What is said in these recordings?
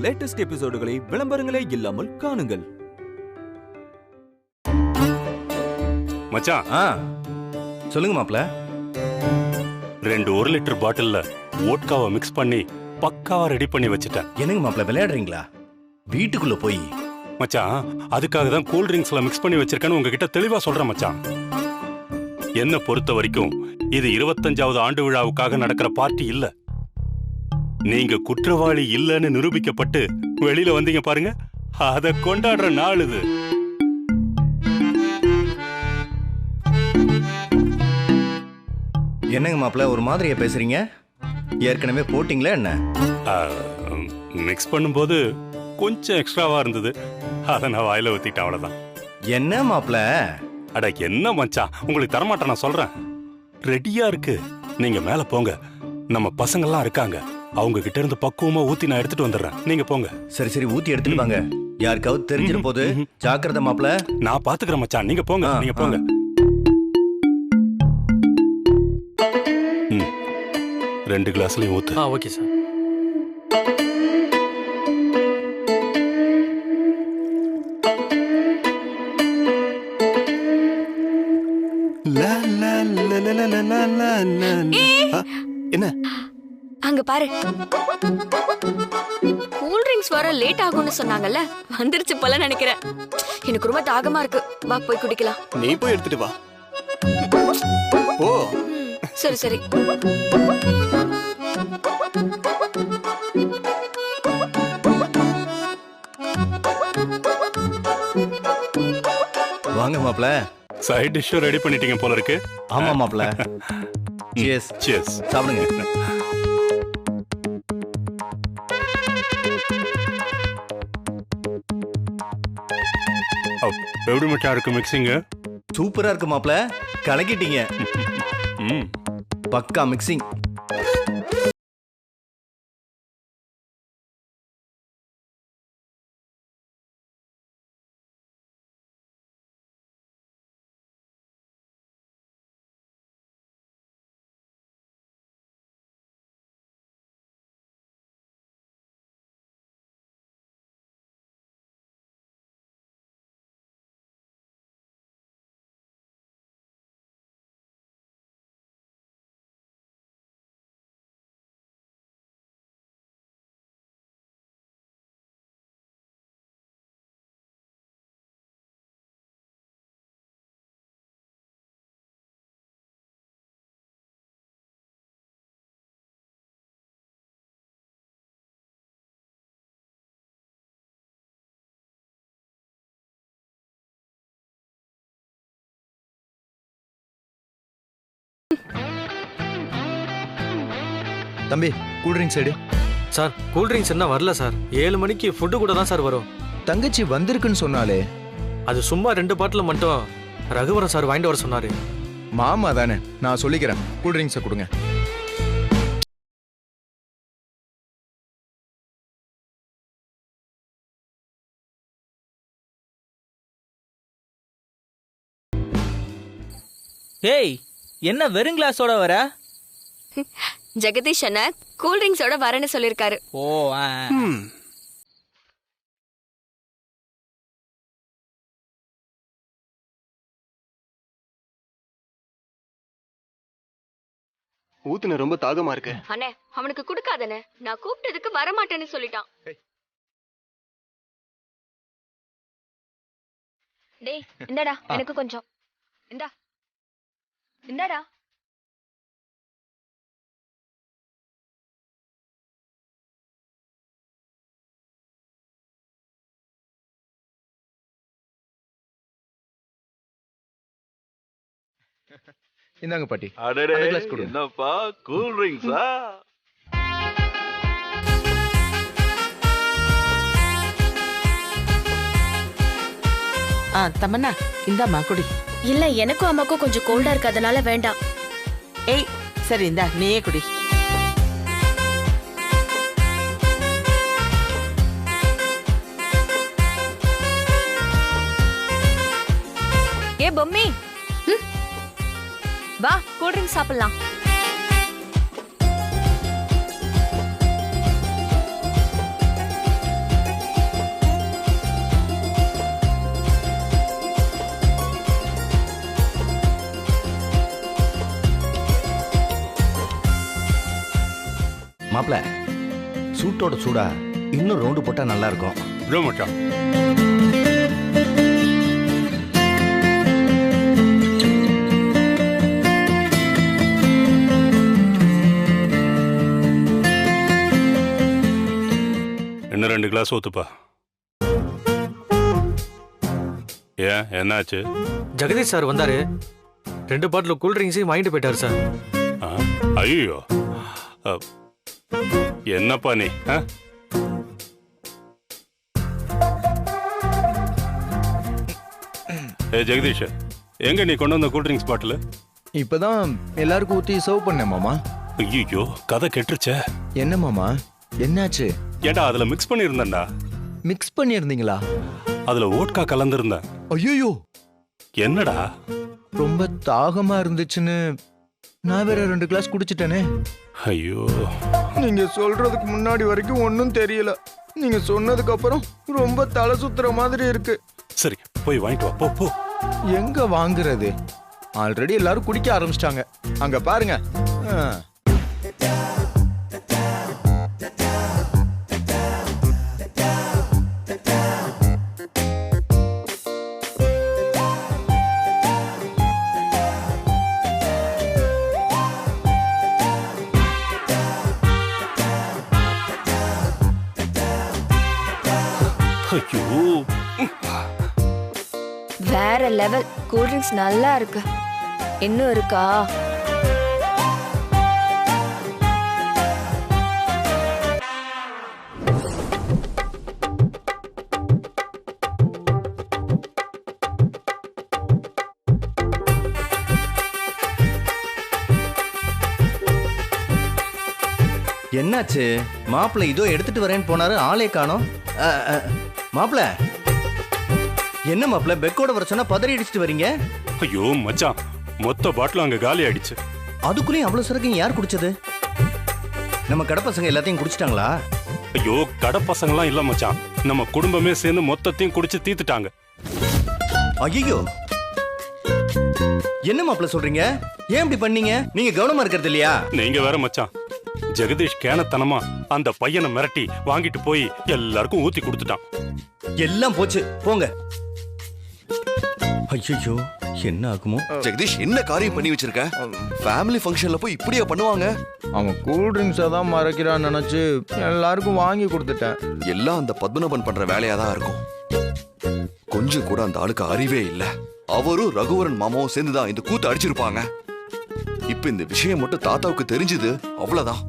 Latest எபிசோடுகளை விளம்பரங்களே இல்லாமல் காணுங்கள். மச்சான், சொல்லுங்க மாப்ள. 2 1 லிட்டர் பாட்டில்ல வோட்காவை மிக்ஸ் பண்ணி பக்காவா ரெடி பண்ணி வச்சுட்டேன். என்னங்க மாப்ள விளையாடுறீங்களா? வீட்டுக்குள்ள போய். மச்சான், அதுக்காக தான் கூல் ட்ரிங்க்ஸ்ல மிக்ஸ் பண்ணி வச்சிருக்கேன்னு உங்ககிட்ட தெளிவா சொல்றேன் மச்சான். என்ன பொறுத்த வரைக்கும் இது 25வது ஆண்டு விழாவுக்காக நடக்கிற பார்ட்டி இல்ல. நீங்க குற்றவாளி இல்லன்னு நிரூபிக்கப்பட்டு வெளியில வந்தீங்க பாருங்க, அத கொண்டாடுற நாள் இது. என்னங்க மாப்ள ஒரு மாதிரியா பேசுறீங்க? ஏற்கனவே போட்டிங்களா என்ன? மிக்ஸ் பண்ணும்போது கொஞ்சம் எக்ஸ்ட்ராவா இருந்தது, அத நான் வாயில ஊத்திட்டேன், அவ்வளவுதான். என்ன மாப்ள? அட என்ன மச்சான், உங்களுக்கு தரமாட்டேன், நான் சொல்றேன். ரெடியா இருக்கு, நீங்க மேல போங்க. நம்ம பசங்கள்லாம் இருக்காங்க, அவங்க கிட்ட இருந்து பக்குவமா ஊத்தி நான் எடுத்துட்டு வந்துடுறேன். நீங்க போங்க. சரி சரி, ஊத்தி எடுத்துட்டு வாங்க. யாருக்காவது தெரிஞ்சிட போது ஜாக்கிரதை மாப்ள. நான் பாத்துக்கிறேன் மச்சான், நீங்க போங்க. நீங்க போங்க. 2 கிளாஸ்லயும் ஊத்து. Okay sir. என்ன அங்க பாரு, கூல் ட்ரிங்க்ஸ் வர லேட் ஆகும்னு சொன்னாங்கல்ல, வந்துருச்சு போல நினைக்கிறேன். எனக்கு ரொம்ப தாகமா இருக்கு, வா போய் குடிக்கலாம். நீ போய் எடுத்துட்டு வா. ஓ சரி சரி. வாங்க மாப்ள. சைடு டிஷ் ரெடி பண்ணிட்டீங்க போல இருக்கு. ஆமா மாப்ள. சியர்ஸ். சியர்ஸ். சாப்பிடுங்க. எப்படி மச்சான் இருக்கு மிக்சிங்? சூப்பரா இருக்கு மாப்ள, கலக்கிட்டீங்க. பக்கா மிக்சிங். தம்பி, கூல் ட்ரிங்க்ஸ் எடு. சார், கூல் ட்ரிங்க்ஸ் என்ன வரல சார். 7 மணிக்கு ஃபுட்டு கூட தான் சார் வரும். தங்கச்சி வந்திருக்குன்னு சொன்னாலே. அது சும்மா 2 பாட்டில் மட்டும் ரகுவரன் சார் வாங்கிட்டு வர சொன்னாரு. மாமா தானே, நான் சொல்லிக்கிறேன். கூல் ட்ரிங்க்ஸை கொடுங்க. ஏய், என்ன வெறும் கிளாஸோட வர? ஜெகதீஷ் அண்ணா கூல் ட்ரிங்க்ஸோட வரேன்னு சொல்லிருக்காரு. ஓ ஊத்துன ரொம்ப தாகமா இருக்கு. அண்ணே, அவனுக்கு குடுக்காதனே, நான் கூப்பிட்டதுக்கு வரமாட்டேன்னு சொல்லிட்டான். டேய் இந்தடா, எனக்கு கொஞ்சம் இந்தா. இந்தடா. இந்தாங்க பாட்டி. அடடே, அந்த glass கொடுங்க. என்னப்பா கூல் ட்ரிங்க்ஸா? தமன்னா, இந்தாம்மா குடி. இல்ல, எனக்கும் அம்மாக்கும் கொஞ்சம் கோல்டா இருக்கு, அதனால வேண்டாம். ஏய் சரி, இந்தா நீயே குடி. ஏ பொம்மி, வா கூல் ட்ரிங்க் சாப்பிடலாம். மாப்பிள சூட்டோட சூடா இன்னும் ரவுண்டு போட்டா நல்லா இருக்கும். இதோ மச்சான். இன்னும் 2 கிளாஸ் ஊத்துப்பா. ஏன் என்னாச்சு? ஜெகதீஷ் சார் வந்தாரு, 2 பாட்டில் கூல் ட்ரிங்க்ஸையும் வாங்கிட்டு போயிட்டாரு சார். ஐயோ, என்னப்பா நீ? ஏ ஜெகதீஷ், எங்க நீ கொண்டு வந்த கூல் ட்ரிங்க்ஸ் பாட்டில்? இப்பதான் எல்லாருக்கும் ஊத்தி சர்வ் பண்ணேன் மாமா. ஐயோ, கதை கெட்டுருச்சே. என்ன மாமா, என்னாச்சு? ஏடா அதுல மிக்ஸ் பண்ணியிருந்தேன்டா. மிக்ஸ் பண்ணியிருந்தீங்களா? அதுல ஓட்கா கலந்துருந்தேன். ஐயோ, என்னடா? ரொம்ப தாகமா இருந்துச்சுன்னு நான் வேற 2 கிளாஸ் குடிச்சிட்டேனே. ஐயோ, நீங்க சொல்றதுக்கு முன்னாடி வரைக்கும் ஒன்னும் தெரியல. நீங்க சொன்னதுக்கு அப்புறம் ரொம்ப தலை சுத்துற மாதிரி இருக்கு. சரி போய் வாங்கிட்டு வா, போ போ. எங்க வாங்குறது? ஆல்ரெடி எல்லாரும் குடிக்க ஆரம்பிச்சிட்டாங்க. அங்க பாருங்க. ஐயோ, வேற லெவல். கூல் ட்ரிங்க்ஸ் நல்லா இருக்கு. இன்னும் இருக்கா? என்னாச்சு? மாப்பிள இதோ எடுத்துட்டு வரேன்னு போனாரு, ஆளே காணோம். மாப்பிள என்ன மாப்பிள, பெக்கோட வர சொன்னா பதறி அடிச்சுட்டு வரீங்க? ஐயோ மச்சான், மொத்த பாட்டில் அங்க காலி ஆயிடுச்சு. அதுக்குள்ளேயும் அவ்வளவு சரக்கு யார் குடிச்சது? நம்ம கடை பசங்க எல்லாத்தையும் குடிச்சிட்டாங்களா? ஐயோ, கடை பசங்களாம் இல்ல மச்சான், நம்ம குடும்பமே சேர்ந்து மொத்தத்தையும் குடிச்சு தீத்துட்டாங்க. ஐயோ, என்ன மாப்பிள சொல்றீங்க? ஏன் இப்படி பண்ணீங்க? நீங்க கவனமா இருக்கிறது இல்லையா? நீங்க வேற மச்சான், ஜெகதீஷ் கேனத்தனமா அந்த பையனை மிரட்டி வாங்கிட்டு போய் எல்லாருக்கும் ஊத்தி கொடுத்துட்டான். எல்லாம் போச்சு, போங்க. ஐயோ, என்ன ஆகுமோ? ஜெகதீஷ், என்ன காரியம் பண்ணி வச்சிருக்க? ஃபேமிலி ஃபங்க்ஷன்ல போய் இப்படியா பண்ணுவாங்க? அவன் கூல் ட்ரிங்க்ஸை தான் மறைக்கிறான்னு நினைச்சு எல்லாருக்கும் வாங்கி கொடுத்துட்டேன். எல்லாம் அந்த பத்மநாபன் பண்ற வேலையா தான் இருக்கும். கொஞ்சம் கூட அந்த ஆளுக்கு அறிவே இல்ல. அவரும் ரகுவரன் மாமாவும் சேர்ந்துதான் இந்த கூத்து அடிச்சிருப்பாங்க. இப்ப இந்த விஷயம் மட்டும் தாத்தாவுக்கு தெரிஞ்சது, அவ்வளவுதான்.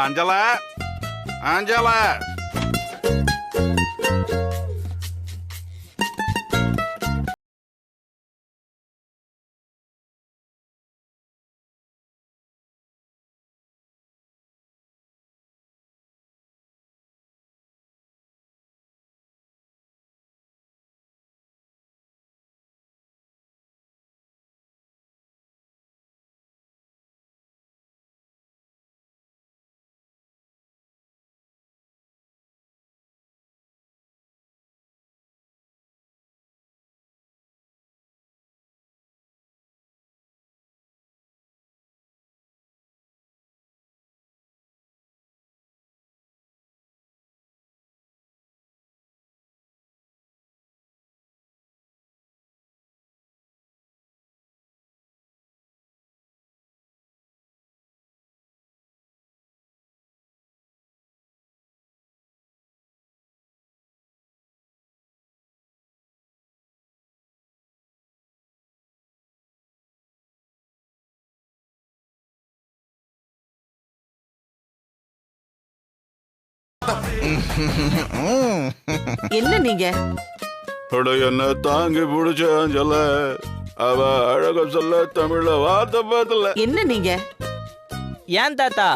அஞ்சல, அஞ்சல, என்ன நீங்க? என்ன தாங்கி பிடிச்ச அஞ்சல, அவ அழக சொல்ல தமிழ்ல வார்த்தை பார்த்தல. என்ன நீங்க? ஏன் தாத்தா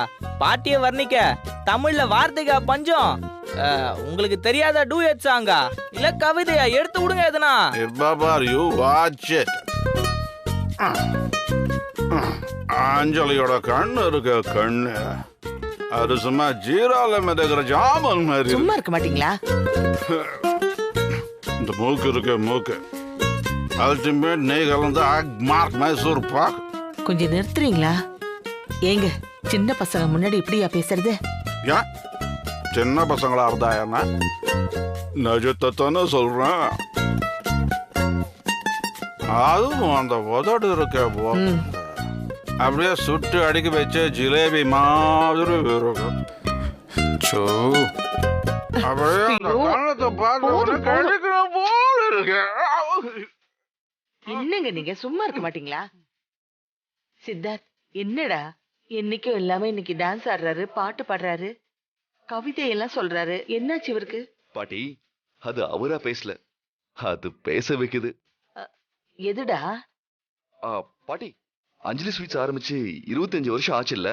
பாட்டிய வர்ணிக்க தமிழ்ல வார்த்தைக்கா பஞ்சம்? உங்களுக்கு தெரியாத டூயட் சாங்கா இல்ல கவிதையா? எடுத்து விடுங்க எதுனா. You watch it. அஞ்சலியோட கண்ணு இருக்க கண்ணு, அது சும்மா ஜீரால மிதக்கிற ஜாமன் மாதிரி. சும்மா இருக்க மாட்டீங்களா? இந்த மூக்கு இருக்க மூக்கு அல்டிமேட் நெய் கலந்து மார்க் மைசூர் பாக். கொஞ்சம் நிறுத்துறீங்களா? ஏங்க சின்ன பசங்க முன்னாடி இப்படியா பேசுறது? ஏன் சின்ன பசங்களா இருந்தா என்ன? நிஜத்தானே சொல்றேன். அதுவும் அந்த உதடு இருக்க அப்படியே சுட்டு அடிக்க வச்ச ஜிலேபி மாதிரி இருக்கும். சோ அப்படியே அந்த கண்ணத்தை பார்த்து கழிக்கிற போல இருக்கு. என்னங்க நீங்க சும்மா இருக்க மாட்டீங்களா? சித்தார்த் என்னடா என்னைக்கும் எல்லாமே இன்னைக்கு டான்ஸ் ஆடுறாரு, பாட்டு பாடுறாரு, கவிதையெல்லாம் சொல்றாரு. என்னாச்சு இவருக்கு? பாட்டி அது அவரா பேசல, அது பேச வைக்குது. எதுடா? பாட்டி அஞ்சலி ஸ்வீட்ஸ் ஆரம்பிச்சு 25 வருஷம் ஆச்சு இல்ல,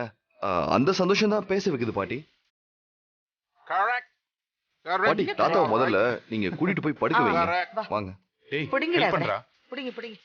அந்த சந்தோஷம் தான் பேச வைக்குது பாட்டி. பாட்டி தாத்தாவை முதல்ல நீங்க கூட்டிட்டு போய் படுக்க வைங்க. வாங்க. புடிங்கடா, புடிங்க புடிங்க.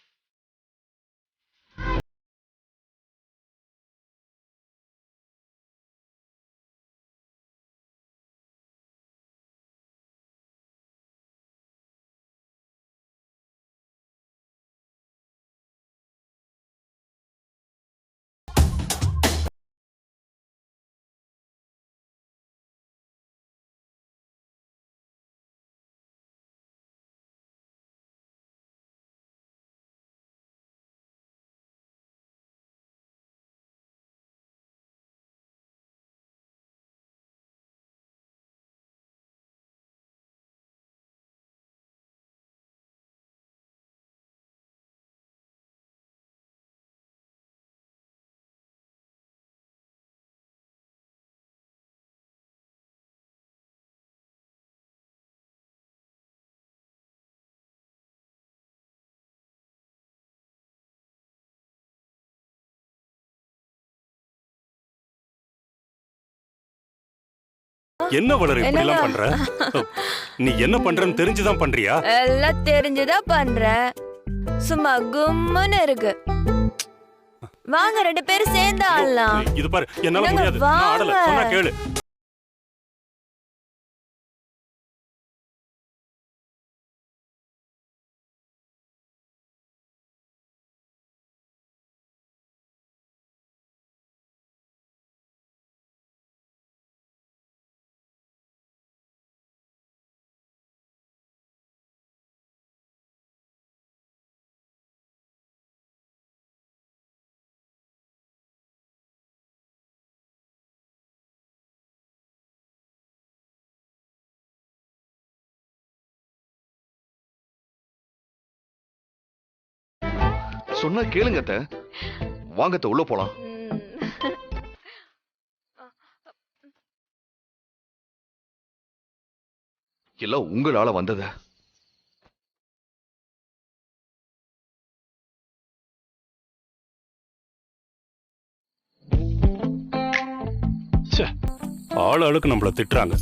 என்ன வளர இப்படி எல்லாம் பண்ற? நீ என்ன பண்றன்னு தெரிஞ்சுதான் பண்றியா? எல்லாம் தெரிஞ்சுதான் பண்றேன். சும்மா கும்முன்னு இருக்கு. வாங்க 2 பேரும் சேர்ந்து ஆடலாம். இது பாரு, என்னால முடியாது. நான் ஆடல, சொன்னா கேளு. சொன்னா கேளுங்க அத்தை. வாங்க அத்தை, உள்ள போலாம். எல்லாம் உங்களால வந்தத. ஆள் ஆளுக்கு நம்மள திட்டுறாங்க.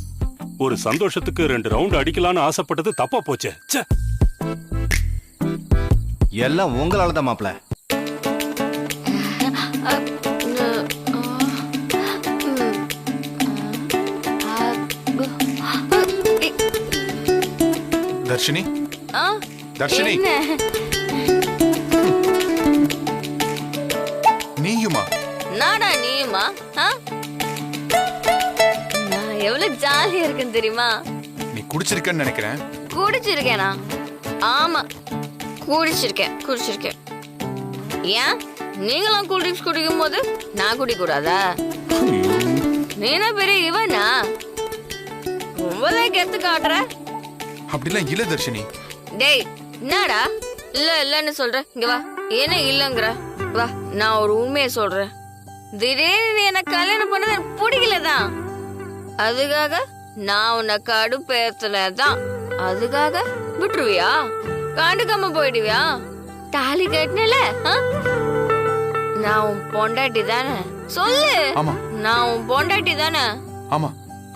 ஒரு சந்தோஷத்துக்கு 2 ரவுண்ட் அடிக்கலான்னு ஆசைப்பட்டது தப்பா போச்சே. எல்லாம் உங்களால தான் மாப்ள. தர்ஷினி, தர்ஷினி, நீயுமா? நானா நீயுமா? நான் எவ்வளவு ஜாலியா இருக்குன்னு தெரியுமா? நீ குடிச்சிருக்கன்னு நினைக்கிறேன். குடிச்சிருக்கேனா? ஆமா குடிச்சிருக்கேன். ஏன் நீங்களும் கூல் ட்ரிங்க்ஸ் குடிக்கும் போது நான் குடிக்க கூடாதா? நீனா பெரிய இவனா? ரொம்பதான் கெத்து காட்டுற. அப்படிலாம் இல்ல தர்ஷினி. டேய் என்னடா இல்லன்னு சொல்ற? இங்க வா. என்ன இல்லங்கிற? வா, நான் ஒரு உண்மையை சொல்றேன். திடீர்னு எனக்கு கல்யாணம் பண்ணது எனக்கு பிடிக்கலதான். அதுக்காக நான் உன்னை கடுப்பேத்தலதான். அதுக்காக விட்டுருவியா? கண்டுக்காம போயிடுவியா? தாலி கட்டினல நான் உன் பொண்டாட்டி தானே? சொல்லு. நான் உன் பொண்டாட்டி தானே? ஆமா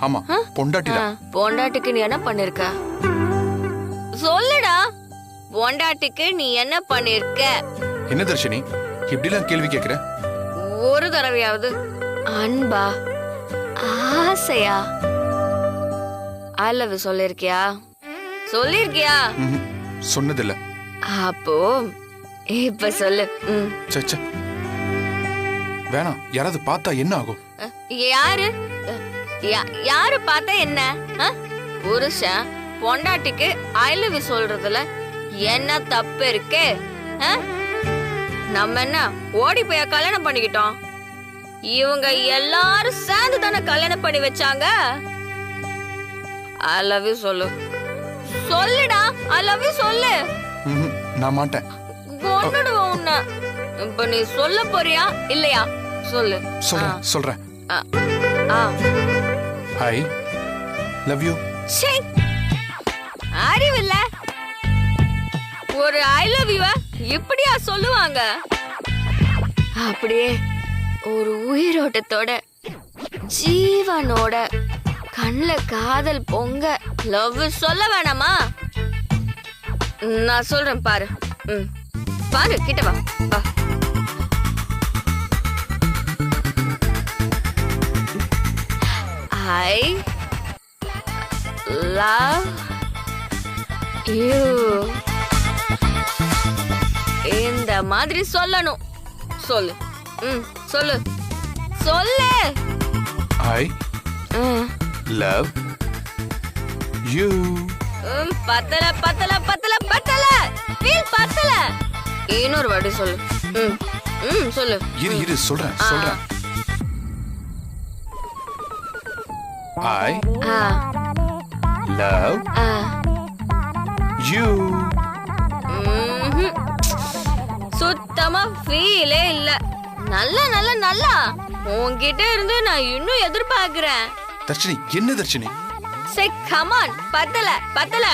ஆமா பொண்டாட்டி தான். பொண்டாட்டிக்கு நீ என்ன பண்ணிருக்க? சொல்லுடா. பொண்டாட்டிக்கு நீ என்ன பண்ணிருக்க? என்ன தர்ஷினி இப்படிலாம் கேள்வி கேக்குற? ஒரு தடவையாவது அன்பா ஆசையா ஐ லவ் யூ சொல்லிருக்கியா? சொன்னதில்ல. அப்போ இப்ப சொல்லு. வேணாம், யாராவது பார்த்தா என்ன ஆகும்? யாரு யாரு பார்த்தா என்ன? புருஷன் பொண்டாட்டிக்கு ஐ லவ் யூ சொல்றதுல என்ன தப்பு இருக்கு? நம்ம என்ன ஓடி போய் கல்யாணம் பண்ணிக்கிட்டோம்? இவங்க எல்லாரும் சேர்ந்து தானே கல்யாணம் பண்ணி வச்சாங்க. ஐ லவ் யூ சொல்லு, சொல்லுடா, ஐ லவ் யூ சொல்லு. நான் மாட்டேன். கொன்னுடுவோம் உன்னை. இப்ப நீ சொல்ல போறியா இல்லையா? சொல்லு. சொல்றேன். I love you. அறிவில்ல, ஒரு ஐ லவ் யூ இப்படியா சொல்லுவாங்க? அப்படியே ஒரு உயிரோட்டத்தோட ஜீவனோட கண்ணுல காதல் பொங்க லவ் சொல்ல வேணாமா? நான் சொல்றேன் பாரு. பாரு, கிட்ட வா. I love you. இந்த மாதிரி சொல்லணும். சொல்லு. சொல்லு சொல்லு. I love you. பத்தல பத்தல பத்தல பத்தல ஃபீல் பத்தல. இன்னொரு வாட்டி சொல்லு. சொல்லு. இரு சொல்றேன். I love you. சுத்தமா ஃபீலே இல்ல. நல்லா நல்லா நல்லா உன்கிட்ட இருந்து நான் இன்னும் எதிர்பார்க்கிறேன். தர்ஷினி, என்ன தர்ஷினி? Say come on. பத்தல பத்தல.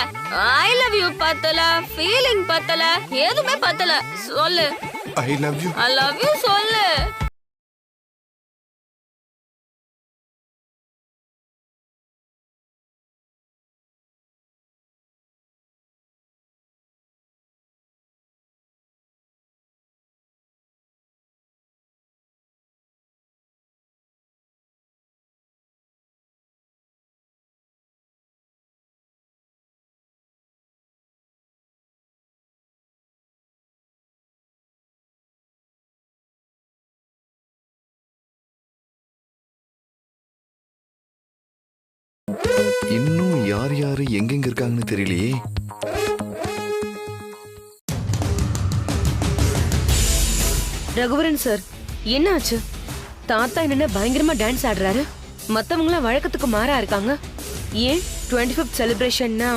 I love you பத்தல, feeling பத்தல, எதுமே பத்தல. சொல்லு. I love you. I love you சொல்லு. இன்னும் யார் யாரு எங்கெங்க இருக்காங்கன்னு தெரியலையே. ரகுவரன் சார், என்ன ஆச்சு? தாத்தா என்ன பயங்கரமா டான்ஸ் ஆடுறாரு? மத்தவங்களாம் வழக்கத்துக்கு மாறா இருக்காங்க. ஏன் 25th செலிப்ரேஷன்னா?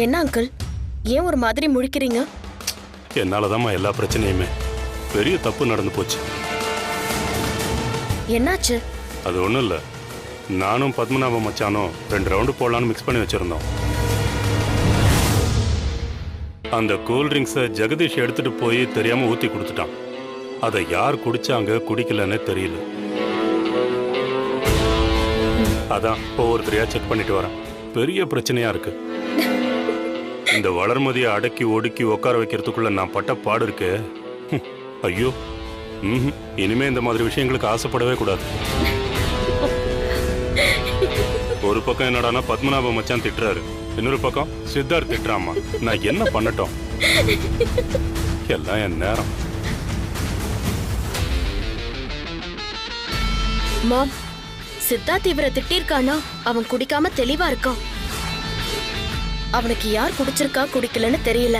என்ன அங்கிள், ஏன் ஒரு மாதிரி முழிக்கிறீங்க? என்னாலதாம்மா எல்லா பிரச்சனையுமே. பெரிய தப்பு நடந்து போச்சு. என்னாச்சு? அது ஒண்ணும் இல்ல. நானும் பத்மநாப மச்சானும் 2 ரவுண்டு போடலான்னு மிக்ஸ் பண்ணி வச்சிருந்தோம். அந்த கூல் ட்ரிங்க்ஸை ஜெகதீஷ் எடுத்துட்டு போய் தெரியாம ஊத்தி கொடுத்துட்டான். அதை யார் குடிச்சாங்க குடிக்கலன்னு தெரியல. அதான் ஒவ்வொருத்தரையா செக் பண்ணிட்டு வரேன். பெரிய பிரச்சனையா இருக்கு. இந்த வளர்மதியை அடக்கி ஒடுக்கி உட்கார வைக்கிறதுக்குள்ள நான் பட்ட பாடு இருக்கு. ஐயோ, இனிமே இந்த மாதிரி விஷயங்களுக்கு ஆசைப்படவே கூடாது. ஒரு பக்கம் என்னடானா பத்மநாப மச்சான் திட்டுறாரு, இன்னொரு பக்கம் சித்தார்த் திட்டுறாமா. நான் என்ன பண்ணட்டும்? எல்லாம் என் நேரம். மாம், சித்தார்த் இவரை திட்டிருக்கானா? அவன் குடிக்காம தெளிவா இருக்கான். அவனுக்கு யார் குடிச்சிருக்கா குடிக்கலன்னு தெரியல.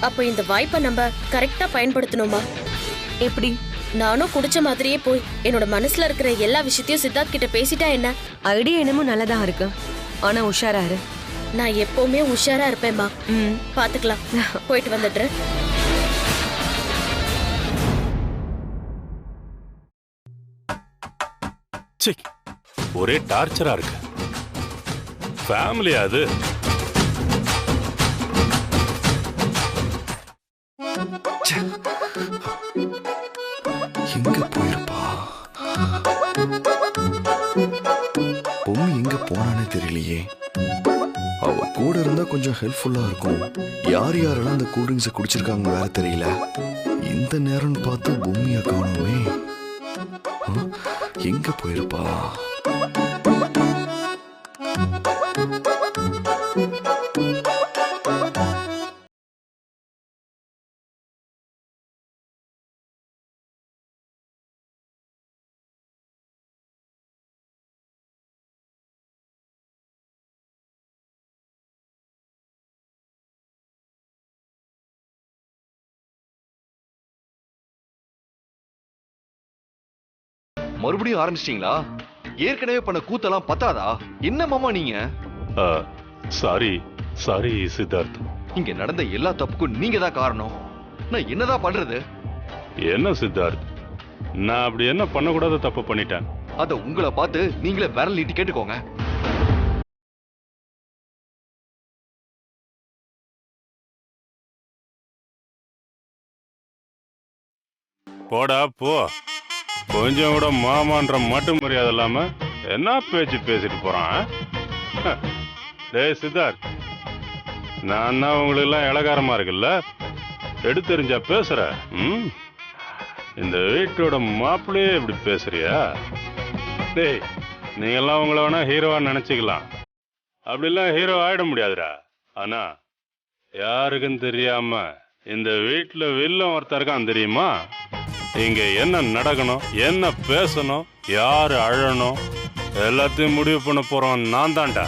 அப்ப இந்த வாய்ப்பை நம்ம கரெக்டா பயன்படுத்தணுமா? எப்படி? நானும் குடிச்ச மாதிரியே போய் என்னோட மனசுல இருக்கிற எல்லா விஷயத்தையும் சித்தார்த் கிட்ட பேசிட்டா என்ன? ஐடியா என்னமோ நல்லதா இருக்கு, ஆனா உஷாரா இரு. நான் எப்பவுமே உஷாரா இருப்பேன்மா. பாத்துக்கலாம். போயிட்டு வந்துடுறேன். ஒரே டார்ச்சரா இருக்கு. ஃபேமிலியா அது? எங்க போயிருப்பா? பொம்மி எங்க போனானே தெரியலையே. அவ கூட இருந்தா கொஞ்சம் ஹெல்ப்ஃபுல்லா இருக்கும். யார் யாரெல்லாம் அந்த கூல்ட்ரிங்க்ஸை குடிச்சிருக்காங்க வேற தெரியல. இந்த நேரம்னு பார்த்து பொம்மியை காணுமே. எங்க போயிருப்பா? மறுபடியும் ஆரம்பிச்சிட்டீங்களா? ஏற்கனவே பண்ண கூத்தெல்லாம் பத்தாதா? என்ன மாமா நீங்க? Sorry sorry Siddharth. இங்க நடந்த எல்லா தப்புக்கும் நீங்க தான் காரணம். நான் என்னதான் பண்றது? என்ன சித்தார்த், நான் அப்படி என்ன பண்ணக்கூடாத தப்பு பண்ணிட்டேன்? அத உங்களை பார்த்து நீங்களே விரல் நீட்டி கேட்டுக்கோங்க. போடா போ. கொஞ்சம் கூட மாமான்ற மட்டும் மரியாதை இல்லாம என்ன பேச்சு பேசிட்டு போறான்? டேய் சித்தார்த், நான் தான் உங்களுக்கு எல்லாம் இளகாரமா இருக்குல்ல, எடுத்தெறிஞ்சா பேசுற? இந்த வீட்டோட மாப்பிள்ளையே இப்படி பேசுறியா? டேய், நீங்கெல்லாம் உங்களை வேணா ஹீரோவா நினைச்சுக்கலாம், அப்படிலாம் ஹீரோ ஆயிட முடியாதுடா. ஆனா யாருக்கும் தெரியாம இந்த வீட்டுல வில்லன் ஒருத்தர் இருக்கான் தெரியுமா? இங்க என்ன நடக்கணும், என்ன பேசணும், யாரு அழணும் எல்லாத்தையும் முடிவு பண்ண போறோம் நான் தான்டா.